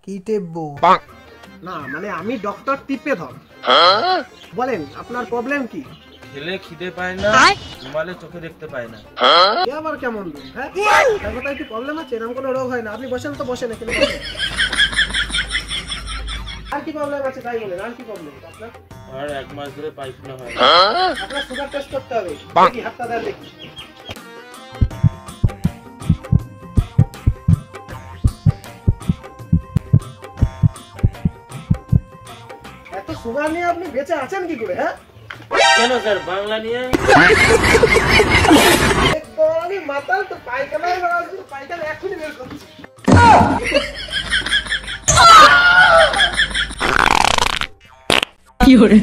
কি টেপবো? না মানে আমি ডক্টর টিপে ধর। বলেন আপনার প্রবলেম কি? খেলে খিদে পায় না, ঘুমালে চোখে দেখতে পায় না। এ আবার কেমন রোগ? হ্যাঁ কথায় কি প্রবলেম আছে? এরকম কোনো রোগ হয় না। আপনি বসেন তো, বসেন এখানে বসেন। আর কি প্রবলেম আছে তাই বলেন, আর কি প্রবলেম আপনার? আর 1 মাস ধরে পায়খানা হয়। আপনার সুগার টেস্ট করতে হবে। দেখি হাতটা দেন দেখি। এত সুগার নিয়ে আপনি বেঁচে আছেন কি করে? হ্যাঁ কেন স্যার বাংলা নিয়ে? আমি মাতাল তো, পায়খানায় পায়খানা এখনই বের করছি। কি হরে